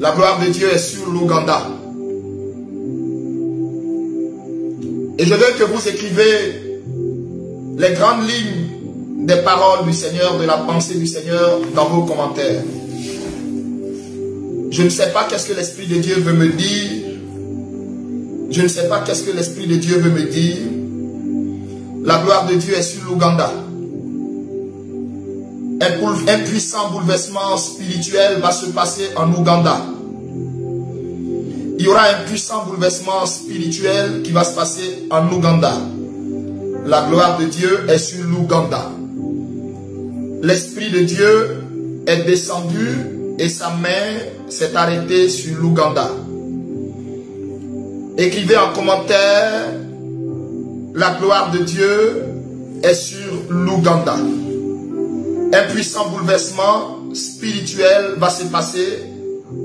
La gloire de Dieu est sur l'Ouganda. Et je veux que vous écrivez les grandes lignes des paroles du Seigneur, de la pensée du Seigneur dans vos commentaires. Je ne sais pas qu'est-ce que l'Esprit de Dieu veut me dire. Je ne sais pas qu'est-ce que l'Esprit de Dieu veut me dire. La gloire de Dieu est sur l'Ouganda. Un puissant bouleversement spirituel va se passer en Ouganda. Il y aura un puissant bouleversement spirituel qui va se passer en Ouganda. La gloire de Dieu est sur l'Ouganda. L'Esprit de Dieu est descendu et sa main s'est arrêtée sur l'Ouganda. Écrivez en commentaire, la gloire de Dieu est sur l'Ouganda. Un puissant bouleversement spirituel va se passer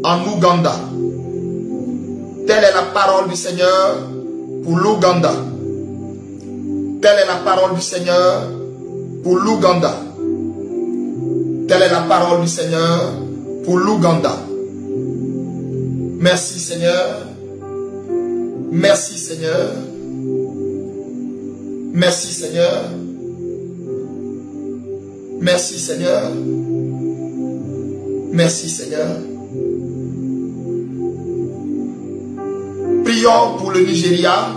en Ouganda. Telle est la parole du Seigneur pour l'Ouganda. Telle est la parole du Seigneur pour l'Ouganda. Telle est la parole du Seigneur pour l'Ouganda. Merci Seigneur. Merci Seigneur. Merci Seigneur. Merci Seigneur. Merci Seigneur. Prions pour le Nigeria.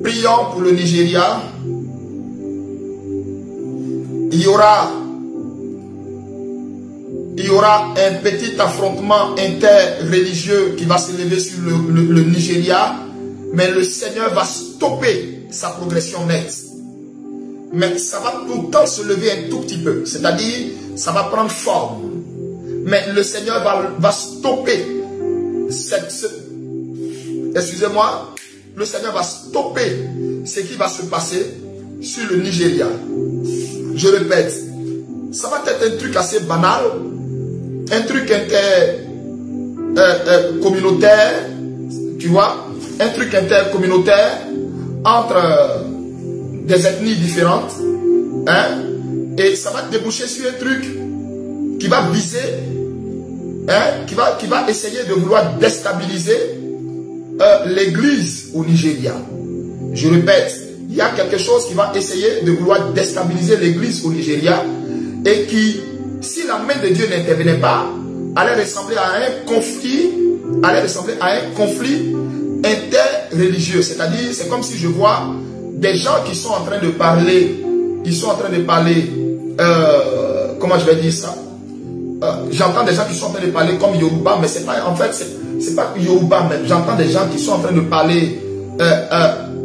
Prions pour le Nigeria. Il y aura un petit affrontement interreligieux qui va se lever sur le Nigeria, mais le Seigneur va stopper sa progression nette. Mais ça va tout le temps se lever un tout petit peu, c'est-à-dire ça va prendre forme. Mais le Seigneur va stopper excusez-moi, le Seigneur va stopper ce qui va se passer sur le Nigeria. Je répète, ça va être un truc assez banal, un truc communautaire, tu vois, un truc intercommunautaire entre des ethnies différentes, hein, et ça va déboucher sur un truc qui va viser, hein, qui va essayer de vouloir déstabiliser l'église au Nigeria. Je répète, il y a quelque chose qui va essayer de vouloir déstabiliser l'église au Nigeria et qui, si la main de Dieu n'intervenait pas, allait ressembler à un conflit interreligieux. C'est-à-dire, c'est comme si je vois des gens qui sont en train de parler, comment je vais dire ça, j'entends des gens qui sont en train de parler comme Yoruba, mais c'est pas, en fait, c'est pas Yoruba même. J'entends des gens qui sont en train de parler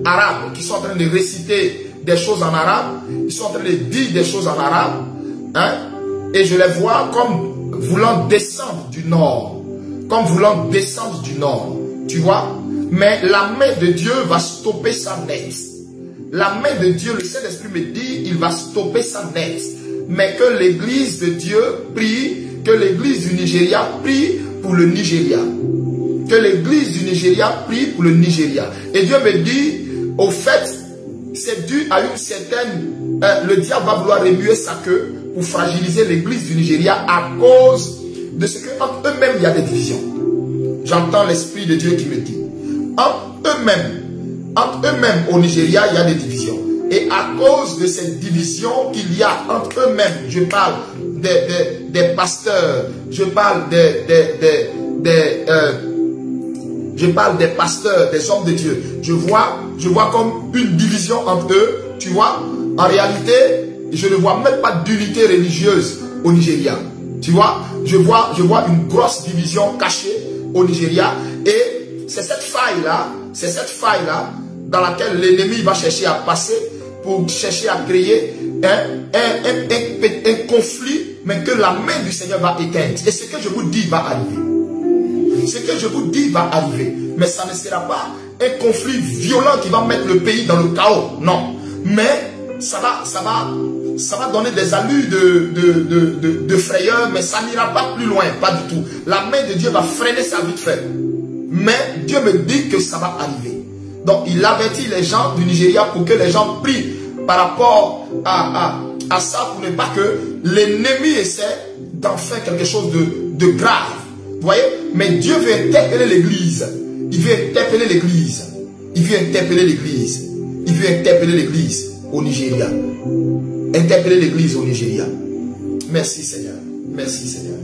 arabe, qui sont en train de réciter des choses en arabe, ils sont en train de dire des choses en arabe, hein, et je les vois comme voulant descendre du nord, tu vois, mais la main de Dieu va stopper ça net. La main de Dieu, le Saint-Esprit me dit, il va stopper ça net. Mais que l'église de Dieu prie, que l'église du Nigeria prie pour le Nigeria. Que l'église du Nigeria prie pour le Nigeria. Et Dieu me dit, au fait, c'est dû à une certaine... le diable va vouloir remuer sa queue pour fragiliser l'église du Nigeria à cause de ce qu'entre eux-mêmes, il y a des divisions. J'entends l'Esprit de Dieu qui me dit, entre eux-mêmes au Nigeria, il y a des divisions. Et à cause de cette division qu'il y a entre eux-mêmes, je parle des pasteurs, je parle des pasteurs, des hommes de Dieu. Je vois comme une division entre eux, tu vois. En réalité, je ne vois même pas d'unité religieuse au Nigeria. Tu vois, je vois une grosse division cachée au Nigeria. Et c'est cette faille-là, dans laquelle l'ennemi va chercher à passer pour chercher à créer un conflit, mais que la main du Seigneur va éteindre. Et ce que je vous dis va arriver. Ce que je vous dis va arriver. Mais ça ne sera pas un conflit violent qui va mettre le pays dans le chaos. Non. Mais ça va donner des allures de frayeur, mais ça n'ira pas plus loin. Pas du tout. La main de Dieu va freiner ça vite fait. Mais Dieu me dit que ça va arriver. Donc il avertit les gens du Nigeria pour que les gens prient par rapport à ça, pour ne pas que l'ennemi essaie d'en faire quelque chose de grave. Vous voyez? Mais Dieu veut interpeller l'église. Il veut interpeller l'église. Il veut interpeller l'église. Il veut interpeller l'église au Nigeria. Interpeller l'église au Nigeria. Merci Seigneur. Merci Seigneur.